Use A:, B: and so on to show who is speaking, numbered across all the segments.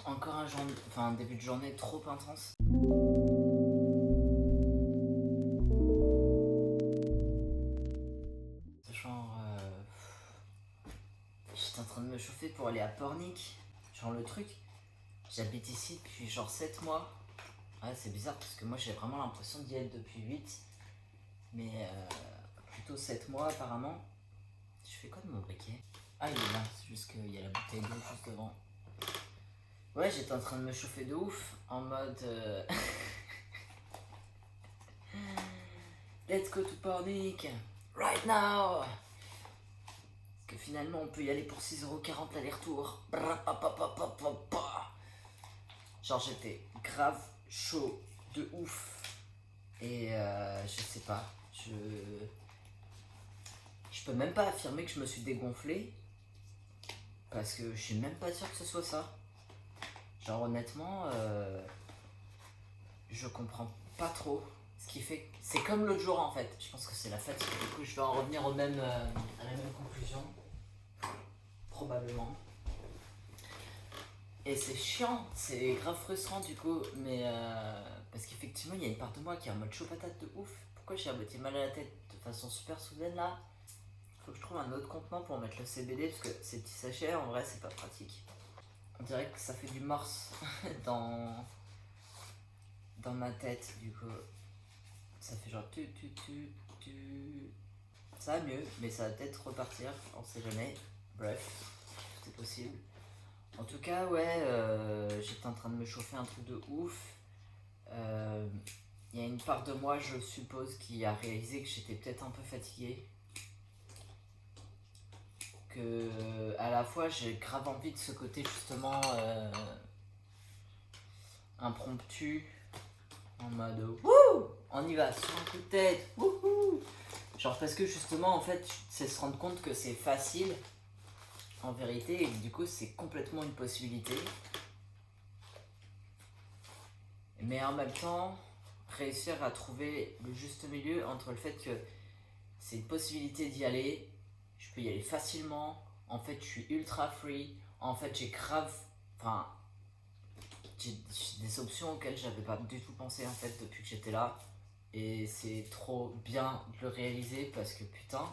A: Encore un début de journée trop intense. Genre, j'étais en train de me chauffer pour aller à Pornic. Genre le truc, j'habite ici depuis genre 7 mois. Ouais, c'est bizarre parce que moi j'ai vraiment l'impression d'y être depuis 8. Mais plutôt 7 mois apparemment. Je fais quoi de mon briquet? Ah, il est là, c'est juste qu'il y a la bouteille d'eau juste devant. Ouais, j'étais en train de me chauffer de ouf en mode let's go to Pornic right now. Que finalement on peut y aller pour 6,40€ l'aller-retour. Genre j'étais grave chaud de ouf. Et je sais pas, je peux même pas affirmer que je me suis dégonflé. Parce que je suis même pas sûr que ce soit ça. Genre honnêtement, je comprends pas trop ce qui fait. C'est comme l'autre jour en fait. Je pense que c'est la fatigue. Du coup, je vais en revenir à la même conclusion. Probablement. Et c'est chiant, c'est grave frustrant du coup, mais parce qu'effectivement il y a une part de moi qui est en mode chaud patate de ouf. Pourquoi j'ai à moitié mal à la tête de façon super soudaine là? Faut que je trouve un autre contenant pour mettre le CBD parce que ces petits sachets en vrai c'est pas pratique. On dirait que ça fait du morse dans ma tête du coup. Ça fait genre tu. Ça va mieux, mais ça va peut-être repartir, on sait jamais. Bref, c'est possible. En tout cas, ouais, j'étais en train de me chauffer un truc de ouf. Il y a une part de moi, je suppose, qui a réalisé que j'étais peut-être un peu fatigué. Que à la fois, j'ai grave envie de ce côté justement impromptu, en mode wouh, on y va, sur un coup de tête, wouhou. Genre parce que justement, en fait, c'est se rendre compte que c'est facile en vérité et que du coup, c'est complètement une possibilité. Mais en même temps, réussir à trouver le juste milieu entre le fait que c'est une possibilité d'y aller, je peux y aller facilement, en fait je suis ultra free, en fait j'ai grave, enfin j'ai des options auxquelles j'avais pas du tout pensé en fait depuis que j'étais là, et c'est trop bien de le réaliser parce que putain,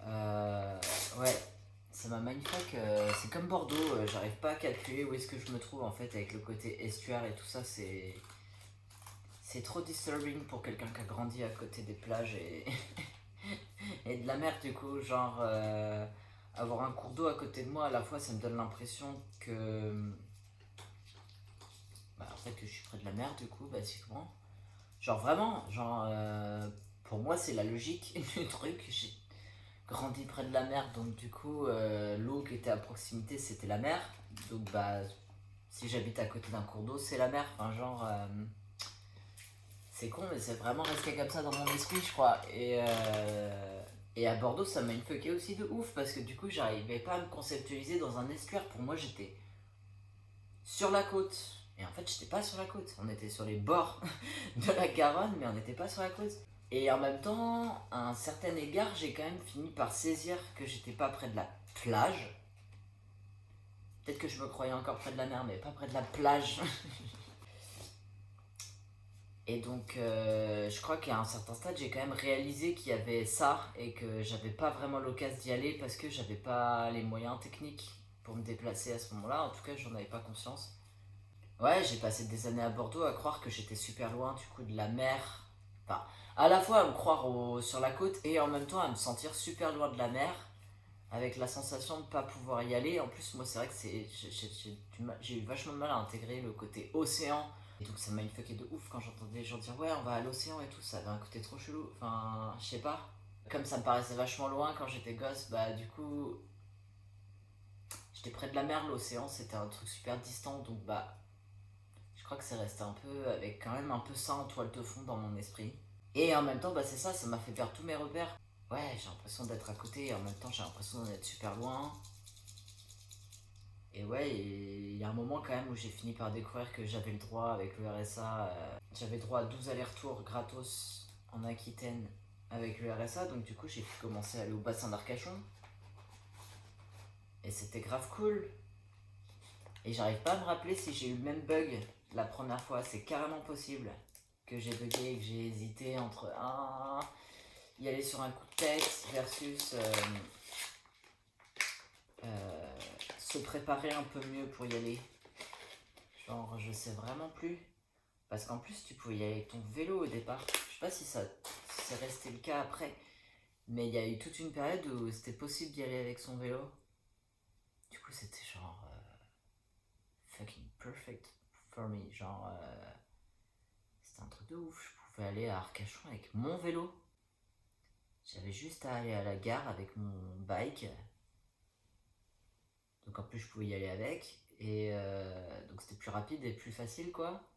A: ouais, ça m'a mindfuck, c'est comme Bordeaux, j'arrive pas à calculer où est-ce que je me trouve en fait avec le côté estuaire et tout ça, c'est trop disturbing pour quelqu'un qui a grandi à côté des plages et de la mer du coup, genre avoir un cours d'eau à côté de moi à la fois ça me donne l'impression que en fait que je suis près de la mer du coup basiquement. Genre vraiment, genre pour moi c'est la logique du truc, j'ai grandi près de la mer donc du coup l'eau qui était à proximité c'était la mer. Donc bah si j'habite à côté d'un cours d'eau c'est la mer, enfin genre c'est con, mais c'est vraiment resté comme ça dans mon esprit, je crois. Et à Bordeaux, ça m'a fucké aussi de ouf, parce que du coup, j'arrivais pas à me conceptualiser dans un estuaire. Pour moi, j'étais sur la côte. Et en fait, j'étais pas sur la côte. On était sur les bords de la Garonne, mais on n'était pas sur la côte. Et en même temps, à un certain égard, j'ai quand même fini par saisir que j'étais pas près de la plage. Peut-être que je me croyais encore près de la mer, mais pas près de la plage. Et donc, je crois qu'à un certain stade, j'ai quand même réalisé qu'il y avait ça et que j'avais pas vraiment l'occasion d'y aller parce que j'avais pas les moyens techniques pour me déplacer à ce moment-là. En tout cas, j'en avais pas conscience. Ouais, j'ai passé des années à Bordeaux à croire que j'étais super loin du coup de la mer. Enfin, à la fois à me croire sur la côte et en même temps à me sentir super loin de la mer avec la sensation de pas pouvoir y aller. En plus, moi, c'est vrai que j'ai eu vachement de mal à intégrer le côté océan. Et donc ça m'a fucké de ouf quand j'entendais les gens dire ouais on va à l'océan et tout, ça avait un côté trop chelou, enfin je sais pas. Comme ça me paraissait vachement loin quand j'étais gosse, bah du coup j'étais près de la mer, l'océan c'était un truc super distant donc bah je crois que c'est resté un peu avec quand même un peu ça en toile de fond dans mon esprit. Et en même temps bah c'est ça m'a fait perdre tous mes repères. Ouais j'ai l'impression d'être à côté et en même temps j'ai l'impression d'en être super loin. Et ouais, il y a un moment quand même où j'ai fini par découvrir que j'avais le droit avec le RSA, j'avais le droit à 12 allers-retours gratos en Aquitaine avec le RSA, donc du coup j'ai pu commencer à aller au bassin d'Arcachon. Et c'était grave cool. Et j'arrive pas à me rappeler si j'ai eu le même bug la première fois. C'est carrément possible que j'ai bugué et que j'ai hésité entre y aller sur un coup de tête versus se préparer un peu mieux pour y aller. Genre, je sais vraiment plus. Parce qu'en plus, tu pouvais y aller avec ton vélo au départ. Je sais pas si c'est resté le cas après. Mais il y a eu toute une période où c'était possible d'y aller avec son vélo. Du coup, c'était genre fucking perfect for me. Genre, c'était un truc de ouf. Je pouvais aller à Arcachon avec mon vélo. J'avais juste à aller à la gare avec mon bike. Donc en plus, je pouvais y aller avec. Et donc c'était plus rapide et plus facile, quoi.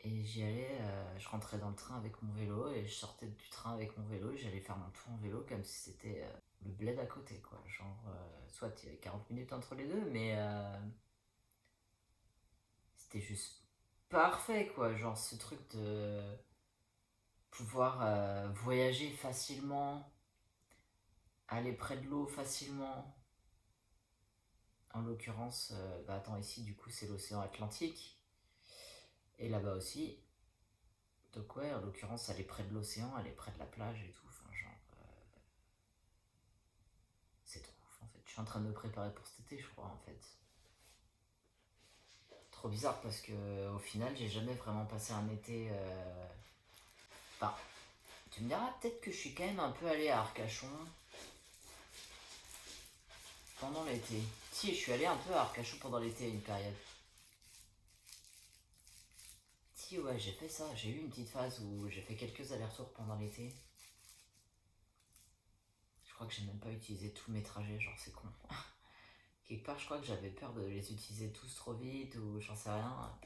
A: Et j'y allais, je rentrais dans le train avec mon vélo et je sortais du train avec mon vélo et j'allais faire mon tour en vélo comme si c'était le bled à côté, quoi. Genre, soit il y avait 40 minutes entre les deux, mais c'était juste parfait, quoi. Genre, ce truc de pouvoir voyager facilement, aller près de l'eau facilement. En l'occurrence, bah attends, ici, du coup, c'est l'océan Atlantique. Et là-bas aussi. Donc ouais, en l'occurrence, elle est près de l'océan, elle est près de la plage et tout. Enfin, genre, c'est trop ouf, en fait. Je suis en train de me préparer pour cet été, je crois, en fait. Trop bizarre parce que au final, j'ai jamais vraiment passé un été. Enfin, tu me diras peut-être que je suis quand même un peu allé à Arcachon pendant l'été. Si, je suis allé un peu à Arcachon pendant l'été à une période. Si, ouais, j'ai fait ça. J'ai eu une petite phase où j'ai fait quelques allers-retours pendant l'été. Je crois que j'ai même pas utilisé tous mes trajets, genre c'est con. Quelque part, je crois que j'avais peur de les utiliser tous trop vite ou j'en sais rien.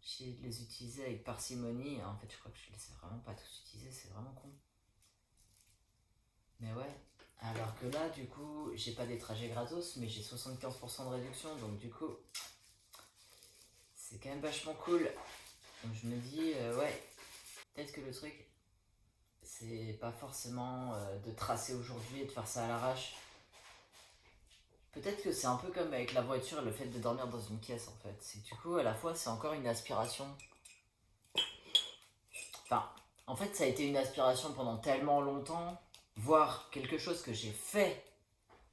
A: J'ai de les utiliser avec parcimonie. En fait, je crois que je les ai vraiment pas tous utilisés, c'est vraiment con. Mais ouais. Alors que là, du coup, j'ai pas des trajets gratos, mais j'ai 75% de réduction, donc du coup, c'est quand même vachement cool. Donc je me dis, ouais, peut-être que le truc, c'est pas forcément de tracer aujourd'hui et de faire ça à l'arrache. Peut-être que c'est un peu comme avec la voiture et le fait de dormir dans une caisse en fait. C'est que du coup, à la fois, c'est encore une aspiration. Enfin, en fait, ça a été une aspiration pendant tellement longtemps, voire quelque chose que j'ai fait.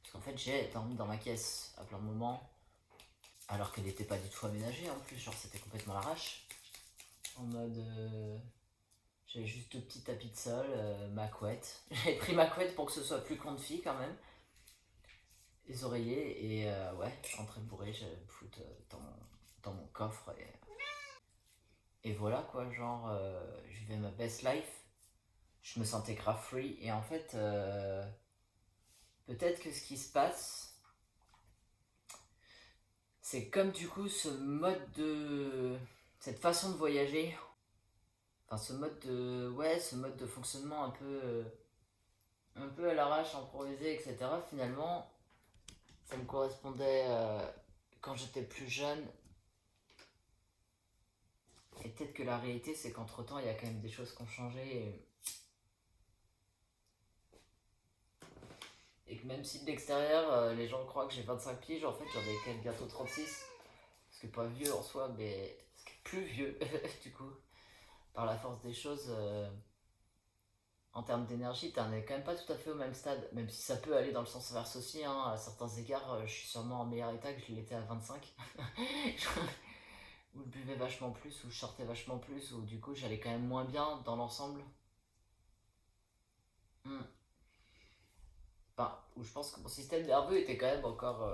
A: Parce qu'en fait, j'ai dormi dans ma caisse à plein de moments, alors qu'elle n'était pas du tout aménagée en plus, genre c'était complètement à l'arrache. En mode. J'avais juste deux petits tapis de sol, ma couette. J'avais pris ma couette pour que ce soit plus comfy quand même. Les oreillers, et ouais, en train de bourrer, j'allais me foutre dans mon coffre. Et voilà quoi, genre, je vivais ma best life. Je me sentais grave free. Et en fait, peut-être que ce qui se passe, c'est comme du coup ce mode de. Cette façon de voyager. Enfin, ce mode de. Ouais, ce mode de fonctionnement un peu. Un peu à l'arrache, improvisé, etc. Finalement, ça me correspondait quand j'étais plus jeune. Et peut-être que la réalité, c'est qu'entre temps, il y a quand même des choses qui ont changé. Et que même si de l'extérieur, les gens croient que j'ai 25 piges, en fait, j'en ai quand même bientôt 36. Parce que pas vieux en soi, mais plus vieux, du coup. Par la force des choses, en termes d'énergie, t'en es quand même pas tout à fait au même stade. Même si ça peut aller dans le sens inverse aussi, hein. À certains égards, je suis sûrement en meilleur état que je l'étais à 25. Où je buvais vachement plus, où je sortais vachement plus, où du coup j'allais quand même moins bien dans l'ensemble. Hmm. Enfin, où je pense que mon système nerveux était quand même encore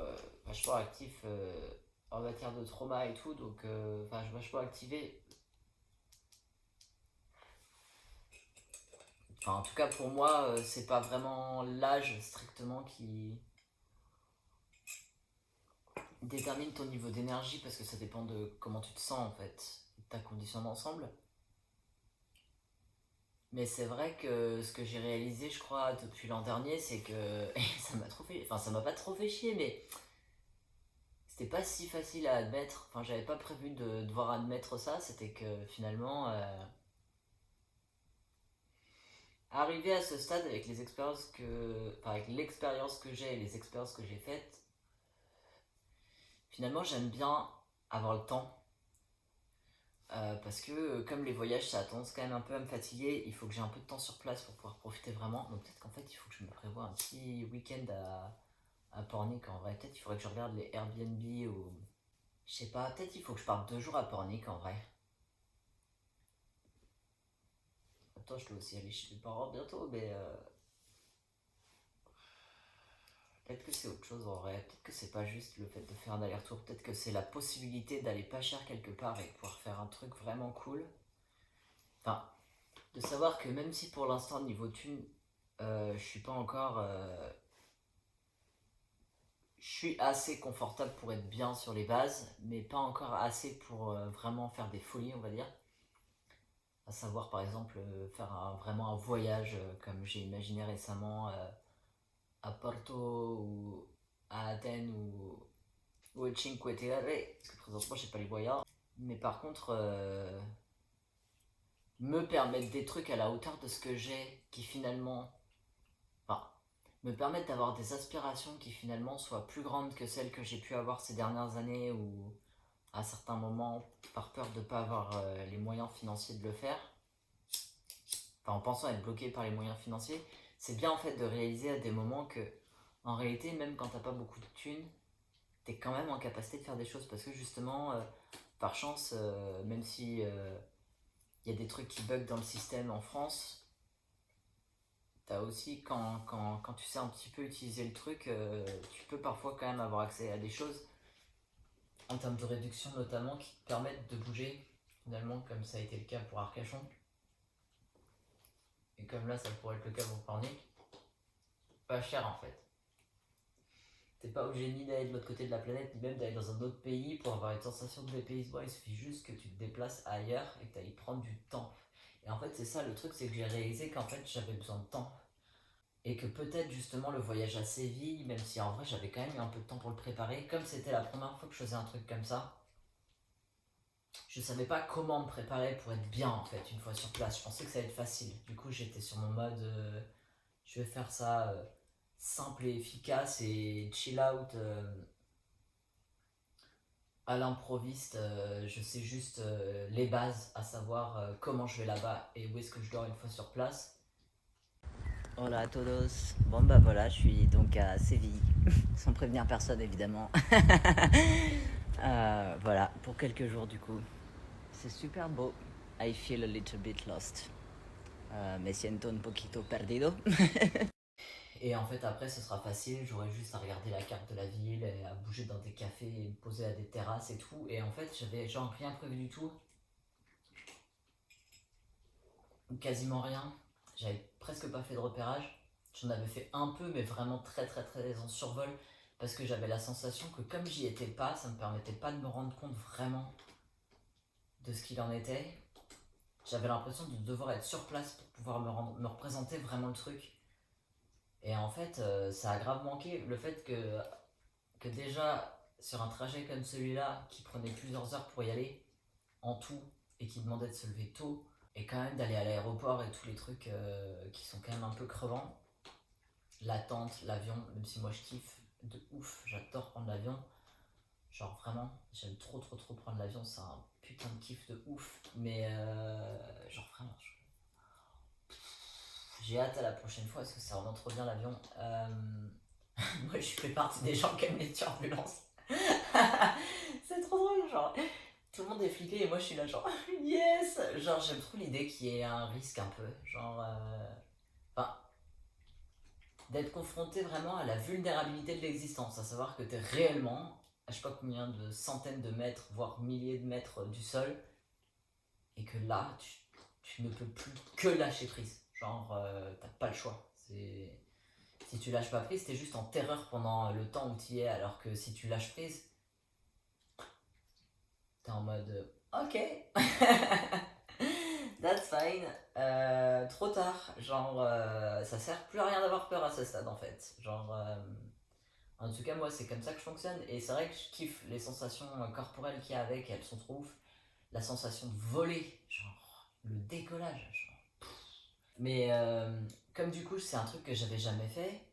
A: vachement actif en matière de trauma et tout, donc enfin, je vachement activé. Enfin, en tout cas, pour moi, c'est pas vraiment l'âge strictement qui détermine ton niveau d'énergie parce que ça dépend de comment tu te sens en fait, de ta condition d'ensemble. Mais c'est vrai que ce que j'ai réalisé, je crois, depuis l'an dernier, c'est que ça m'a trop fait. Enfin, ça m'a pas trop fait chier, mais c'était pas si facile à admettre. Enfin, j'avais pas prévu de devoir admettre ça. C'était que finalement, arrivé à ce stade avec les expériences que. Enfin, avec l'expérience que j'ai et les expériences que j'ai faites, finalement j'aime bien avoir le temps. Parce que comme les voyages ça a tendance quand même un peu à me fatiguer, il faut que j'ai un peu de temps sur place pour pouvoir profiter vraiment. Donc peut-être qu'en fait il faut que je me prévoie un petit week-end à Pornic en vrai. Peut-être il faudrait que je regarde les Airbnb ou... Je sais pas, peut-être il faut que je parte 2 jours à Pornic en vrai. Attends, je dois aussi aller chez mes parents bientôt, mais peut-être que c'est autre chose en vrai. Peut-être que c'est pas juste le fait de faire un aller-retour. Peut-être que c'est la possibilité d'aller pas cher quelque part et de pouvoir faire un truc vraiment cool. Enfin, de savoir que même si pour l'instant, niveau thune, je suis pas encore. Je suis assez confortable pour être bien sur les bases, mais pas encore assez pour vraiment faire des folies, on va dire. À savoir, par exemple, faire vraiment un voyage comme j'ai imaginé récemment à Porto ou à Athènes ou à Cinque Terre, parce que présentement, j'ai pas les moyens. Mais par contre, me permettre des trucs à la hauteur de ce que j'ai qui finalement. Enfin, me permettre d'avoir des aspirations qui finalement soient plus grandes que celles que j'ai pu avoir ces dernières années ou à certains moments par peur de ne pas avoir les moyens financiers de le faire, enfin en pensant être bloqué par les moyens financiers, c'est bien en fait de réaliser à des moments que en réalité même quand t'as pas beaucoup de thunes, t'es quand même en capacité de faire des choses parce que justement par chance, même si il y a des trucs qui bug dans le système en France, t'as aussi, quand tu sais un petit peu utiliser le truc, tu peux parfois quand même avoir accès à des choses, en termes de réduction notamment, qui te permettent de bouger, finalement, comme ça a été le cas pour Arcachon. Et comme là, ça pourrait être le cas pour Pornic. Pas cher en fait. T'es pas obligé ni d'aller de l'autre côté de la planète, ni même d'aller dans un autre pays pour avoir une sensation de dépaysement. Il suffit juste que tu te déplaces ailleurs et que tu ailles prendre du temps. Et en fait, c'est ça le truc, c'est que j'ai réalisé qu'en fait, j'avais besoin de temps. Et que peut-être justement le voyage à Séville, même si en vrai j'avais quand même eu un peu de temps pour le préparer, comme c'était la première fois que je faisais un truc comme ça, je savais pas comment me préparer pour être bien en fait une fois sur place. Je pensais que ça allait être facile. Du coup j'étais sur mon mode je vais faire ça simple et efficace et chill out à l'improviste. Je sais juste les bases, à savoir comment je vais là-bas et où est-ce que je dors une fois sur place. Hola a todos. Bon bah voilà, je suis donc à Séville, sans prévenir personne évidemment. Voilà, pour quelques jours du coup. C'est super beau. I feel a little bit lost. Me siento un poquito perdido. Et en fait après ce sera facile, j'aurai juste à regarder la carte de la ville, et à bouger dans des cafés, et me poser à des terrasses et tout. Et en fait j'avais genre rien prévu du tout. Quasiment rien. J'avais presque pas fait de repérage. J'en avais fait un peu, mais vraiment très très très en survol. Parce que j'avais la sensation que comme j'y étais pas, ça me permettait pas de me rendre compte vraiment de ce qu'il en était. J'avais l'impression de devoir être sur place pour pouvoir me représenter vraiment le truc. Et en fait, ça a grave manqué le fait que déjà, sur un trajet comme celui-là, qui prenait plusieurs heures pour y aller, en tout, et qui demandait de se lever tôt, et quand même d'aller à l'aéroport et tous les trucs qui sont quand même un peu crevants. L'attente, l'avion, même si moi je kiffe de ouf, j'adore prendre l'avion. Genre vraiment, j'aime trop trop trop prendre l'avion, c'est un putain de kiff de ouf. Mais genre vraiment, j'ai hâte à la prochaine fois parce que c'est vraiment trop bien l'avion. Moi je fais partie des gens qui aiment les turbulences. C'est trop drôle, genre tout le monde est fliqué et moi je suis là genre yes. Genre j'aime trop l'idée qu'il y ait un risque un peu, genre enfin d'être confronté vraiment à la vulnérabilité de l'existence, à savoir que t'es réellement à je sais pas combien de centaines de mètres, voire milliers de mètres du sol, et que là, tu ne peux plus que lâcher prise. Genre, t'as pas le choix. Si tu lâches pas prise, t'es juste en terreur pendant le temps où tu y es, alors que si tu lâches prise, t'es en mode ok, that's fine. Trop tard, genre, ça sert plus à rien d'avoir peur à ce stade en fait. Genre, en tout cas, moi, c'est comme ça que je fonctionne. Et c'est vrai que je kiffe les sensations corporelles qu'il y a avec, elles sont trop ouf. La sensation de voler, genre le décollage. Genre. Mais comme du coup, c'est un truc que j'avais jamais fait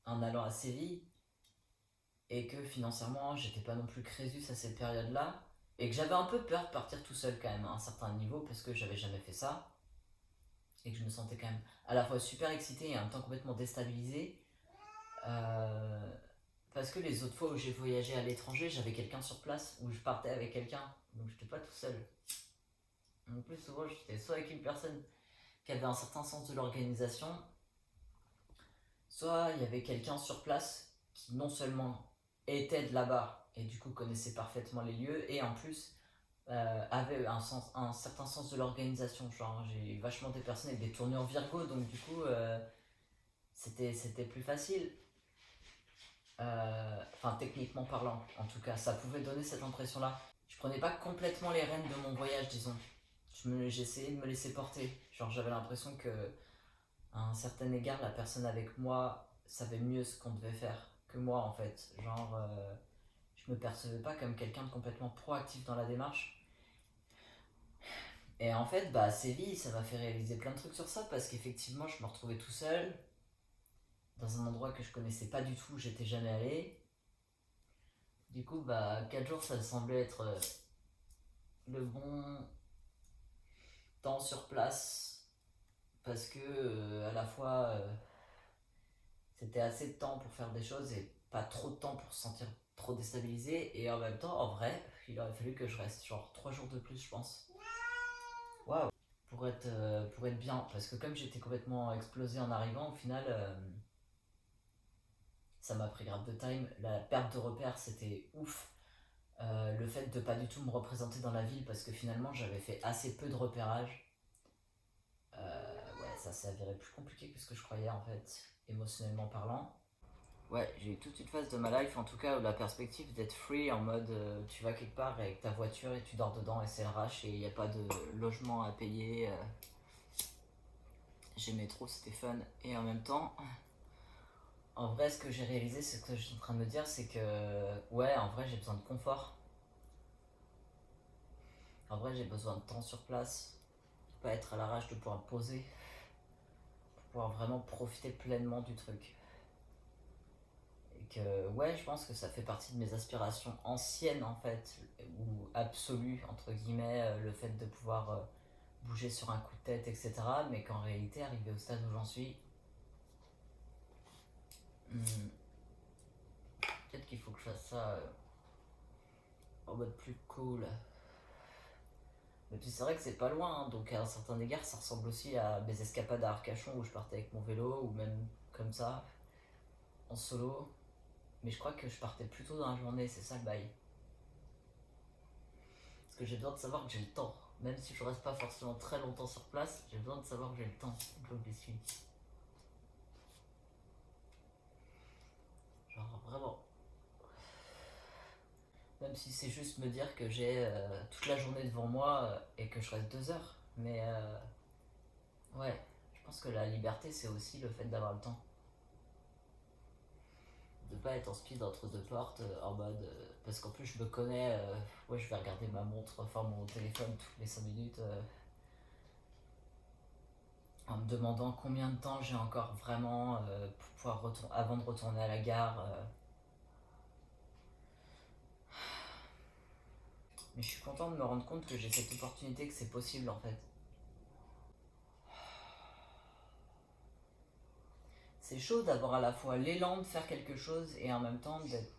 A: en allant à Séville, et que financièrement j'étais pas non plus crésus à cette période-là, et que j'avais un peu peur de partir tout seul quand même à un certain niveau parce que j'avais jamais fait ça, et que je me sentais quand même à la fois super excité et en même temps complètement déstabilisé. Euh, Parce que les autres fois où j'ai voyagé à l'étranger, j'avais quelqu'un sur place, où je partais avec quelqu'un, donc j'étais pas tout seul. En plus, souvent, j'étais soit avec une personne qui avait un certain sens de l'organisation, soit il y avait quelqu'un sur place qui non seulement était de là-bas et du coup connaissait parfaitement les lieux, et en plus avait un certain sens de l'organisation. Genre, j'ai vachement des personnes avec des tournures Virgo, donc du coup, c'était plus facile. Enfin, techniquement parlant, en tout cas, ça pouvait donner cette impression-là. Je prenais pas complètement les rênes de mon voyage, disons. J'essayais de me laisser porter. Genre, j'avais l'impression que, à un certain égard, la personne avec moi savait mieux ce qu'on devait faire que moi, en fait. Genre, je me percevais pas comme quelqu'un de complètement proactif dans la démarche. Et en fait, bah, Séville, ça m'a fait réaliser plein de trucs sur ça parce qu'effectivement, je me retrouvais tout seul dans un endroit que je connaissais pas du tout, j'étais jamais allé. Du coup, bah, 4 jours, ça semblait être le bon temps sur place parce que à la fois c'était assez de temps pour faire des choses et pas trop de temps pour se sentir trop déstabilisé, et en même temps, en vrai, il aurait fallu que je reste genre 3 jours de plus, je pense. Waouh! Pour être bien, parce que comme j'étais complètement explosé en arrivant, au final, ça m'a pris grave de time. La perte de repères, c'était ouf. Le fait de pas du tout me représenter dans la ville parce que finalement j'avais fait assez peu de repérage. Ouais, ça s'est avéré plus compliqué que ce que je croyais en fait, émotionnellement parlant. Ouais, j'ai eu toute une phase de ma life, en tout cas, où la perspective d'être free en mode tu vas quelque part avec ta voiture et tu dors dedans et c'est le rush et il n'y a pas de logement à payer. J'aimais trop, c'était fun. Et en même temps, en vrai, ce que j'ai réalisé, ce que je suis en train de me dire, c'est que ouais, en vrai, j'ai besoin de confort. En vrai, j'ai besoin de temps sur place, pas être à l'arrache, de pouvoir me poser, pour pouvoir vraiment profiter pleinement du truc. Et que, ouais, je pense que ça fait partie de mes aspirations anciennes, en fait, ou absolues, entre guillemets, le fait de pouvoir bouger sur un coup de tête, etc. Mais qu'en réalité, arrivé au stade où j'en suis, hmm, peut-être qu'il faut que je fasse ça en mode plus cool. Mais puis c'est vrai que c'est pas loin, hein, donc à un certain égard, ça ressemble aussi à mes escapades à Arcachon où je partais avec mon vélo, ou même comme ça, en solo. Mais je crois que je partais plutôt dans la journée, c'est ça le bail. Parce que j'ai besoin de savoir que j'ai le temps. Même si je reste pas forcément très longtemps sur place, j'ai besoin de savoir que j'ai le temps une fois que j'y suis. Genre vraiment. Même si c'est juste me dire que j'ai toute la journée devant moi et que je reste 2 heures. Mais ouais, je pense que la liberté, c'est aussi le fait d'avoir le temps. De pas être en speed entre deux portes en mode. Parce qu'en plus, je me connais. Ouais, je vais regarder ma montre, enfin mon téléphone toutes les 5 minutes. En me demandant combien de temps j'ai encore vraiment pour pouvoir avant de retourner à la gare. Mais je suis content de me rendre compte que j'ai cette opportunité, que c'est possible en fait. C'est chaud d'avoir à la fois l'élan de faire quelque chose et en même temps d'être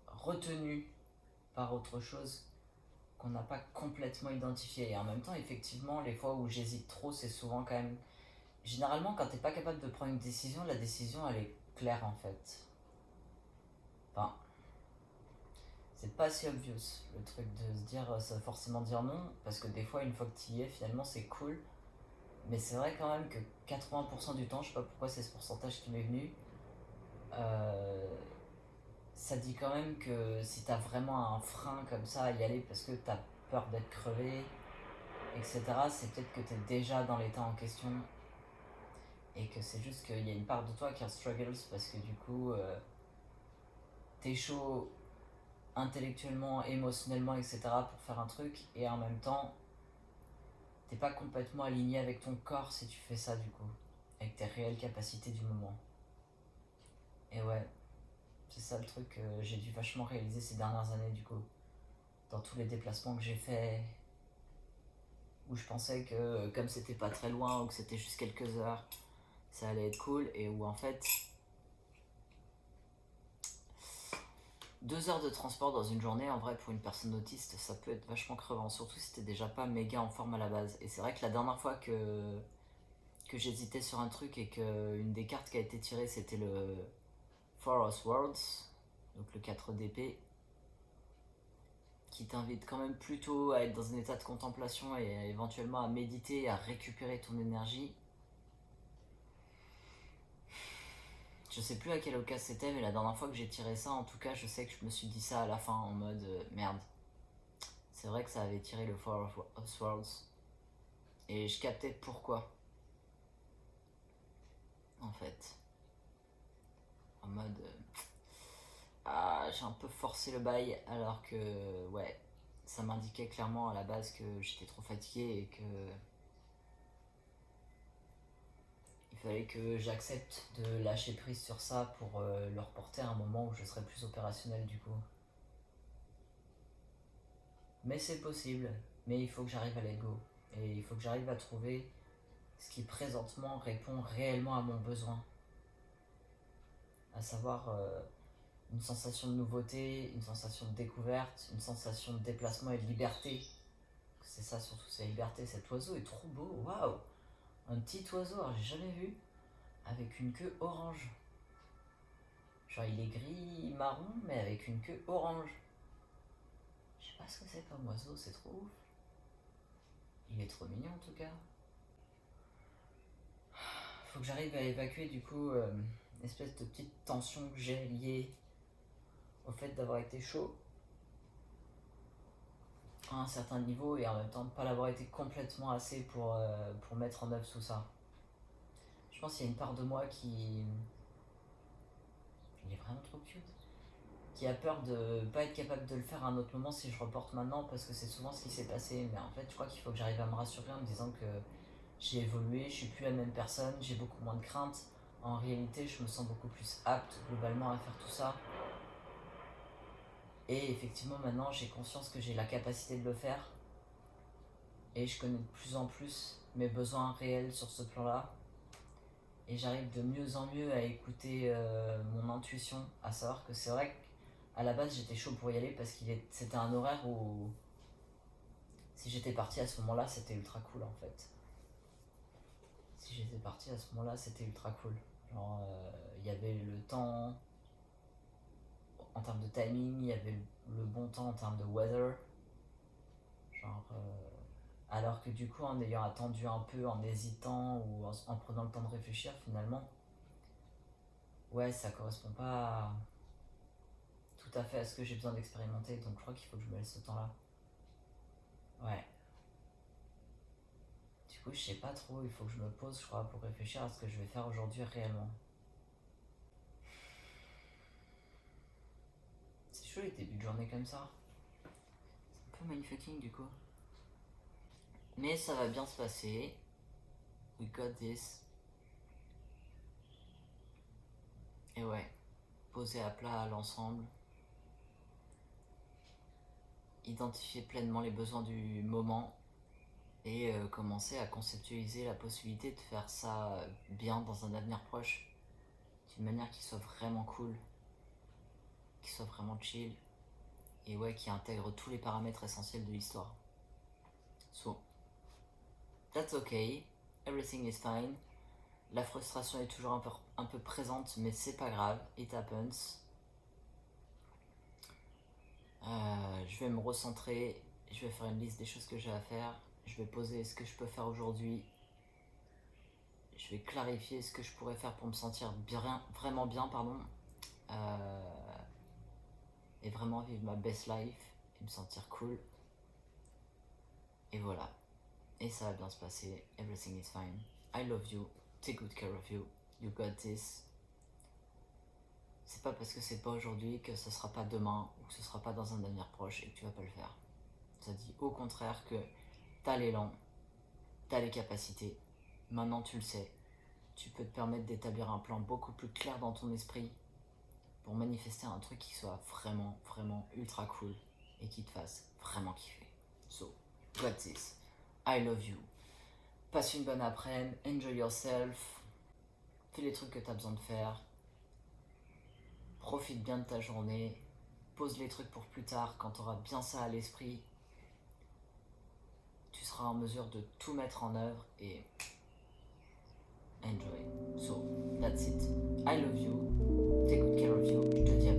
A: retenu par autre chose qu'on n'a pas complètement identifié. Et en même temps, effectivement, les fois où j'hésite trop, c'est souvent quand même. Généralement, quand t'es pas capable de prendre une décision, la décision elle est claire en fait. Enfin, c'est pas si obvious le truc de se dire ça veut forcément dire non, parce que des fois, une fois que tu y es, finalement c'est cool. Mais c'est vrai quand même que 80% du temps, je sais pas pourquoi c'est ce pourcentage qui m'est venu, euh, ça dit quand même que si t'as vraiment un frein comme ça à y aller parce que t'as peur d'être crevé, etc., c'est peut-être que t'es déjà dans l'état en question et que c'est juste qu'il y a une part de toi qui en struggles parce que du coup, t'es chaud intellectuellement, émotionnellement, etc. pour faire un truc, et en même temps, t'es pas complètement aligné avec ton corps si tu fais ça du coup, avec tes réelles capacités du moment. Et ouais, C'est ça le truc que j'ai dû vachement réaliser ces dernières années du coup. Dans tous les déplacements que j'ai faits, où je pensais que comme c'était pas très loin ou que c'était juste quelques heures, ça allait être cool, et où en fait 2 heures de transport dans une journée, en vrai, pour une personne autiste, ça peut être vachement crevant, surtout si t'es déjà pas méga en forme à la base. Et c'est vrai que la dernière fois que j'hésitais sur un truc et qu'une des cartes qui a été tirée, c'était le Four of Swords, donc le 4 d'épée, qui t'invite quand même plutôt à être dans un état de contemplation et éventuellement à méditer, à récupérer ton énergie. Je sais plus à quelle occasion c'était, mais la dernière fois que j'ai tiré ça, en tout cas, je sais que je me suis dit ça à la fin en mode merde. C'est vrai que ça avait tiré le Four of Swords. Et je captais pourquoi, en fait. En mode. Ah, j'ai un peu forcé le bail, alors que, ouais, ça m'indiquait clairement à la base que j'étais trop fatigué et que. Il fallait que j'accepte de lâcher prise sur ça pour le reporter à un moment où je serais plus opérationnel du coup. Mais c'est possible, mais il faut que j'arrive à let go. Et il faut que j'arrive à trouver ce qui présentement répond réellement à mon besoin. À savoir une sensation de nouveauté, une sensation de découverte, une sensation de déplacement et de liberté. C'est ça surtout, c'est la liberté. Cet oiseau est trop beau, waouh! Un petit oiseau, alors j'ai jamais vu, avec une queue orange. Genre il est gris marron, mais avec une queue orange. Je sais pas ce que c'est comme oiseau, c'est trop ouf. Il est trop mignon en tout cas. Faut que j'arrive à évacuer du coup une espèce de petite tension que j'ai liée au fait d'avoir été chaud à un certain niveau et en même temps de pas l'avoir été complètement assez pour mettre en œuvre tout ça. Je pense qu'il y a une part de moi qui. Il est vraiment trop cute. Qui a peur de pas être capable de le faire à un autre moment si je reporte maintenant parce que c'est souvent ce qui s'est passé. Mais en fait, je crois qu'il faut que j'arrive à me rassurer en me disant que j'ai évolué, je suis plus la même personne, j'ai beaucoup moins de craintes. En réalité, je me sens beaucoup plus apte globalement à faire tout ça. Et effectivement, maintenant, j'ai conscience que j'ai la capacité de le faire. Et je connais de plus en plus mes besoins réels sur ce plan-là. Et j'arrive de mieux en mieux à écouter mon intuition, à savoir que c'est vrai qu'à la base, j'étais chaud pour y aller parce que c'était un horaire où si j'étais parti à ce moment-là, c'était ultra cool en fait. Si j'étais parti à ce moment-là, c'était ultra cool. Genre, il y avait le temps en termes de timing, il y avait le bon temps en termes de weather. Genre, alors que du coup, en ayant attendu un peu, en hésitant ou en prenant le temps de réfléchir, finalement, ouais, ça correspond pas tout à fait à ce que j'ai besoin d'expérimenter. Donc, je crois qu'il faut que je me laisse ce temps-là. Ouais. Du coup, je sais pas trop, il faut que je me pose, je crois, pour réfléchir à ce que je vais faire aujourd'hui réellement. C'est chaud les débuts de journée comme ça. C'est un peu mindfucking du coup. Mais ça va bien se passer. We got this. Et ouais, poser à plat l'ensemble. Identifier pleinement les besoins du moment. Et commencer à conceptualiser la possibilité de faire ça bien dans un avenir proche. D'une manière qui soit vraiment cool. Qui soit vraiment chill. Et ouais, qui intègre tous les paramètres essentiels de l'histoire. So, that's okay. Everything is fine. La frustration est toujours un peu présente, mais c'est pas grave. It happens. Je vais me recentrer. Je vais faire une liste des choses que j'ai à faire. Je vais poser ce que je peux faire aujourd'hui. Je vais clarifier ce que je pourrais faire pour me sentir bien, vraiment bien, pardon. Et vraiment vivre ma best life. Et me sentir cool. Et voilà. Et ça va bien se passer. Everything is fine. I love you. Take good care of you. You got this. C'est pas parce que c'est pas aujourd'hui que ce sera pas demain ou que ce sera pas dans un avenir proche et que tu vas pas le faire. Ça dit au contraire que t'as l'élan, t'as les capacités. Maintenant tu le sais. Tu peux te permettre d'établir un plan beaucoup plus clair dans ton esprit pour manifester un truc qui soit vraiment, vraiment ultra cool et qui te fasse vraiment kiffer. So, got this. I love you. Passe une bonne après-midi, enjoy yourself, fais les trucs que tu as besoin de faire, profite bien de ta journée, pose les trucs pour plus tard quand tu auras bien ça à l'esprit. Tu seras en mesure de tout mettre en œuvre et enjoy. So, that's it. I love you. Take good care of you. Je te dis à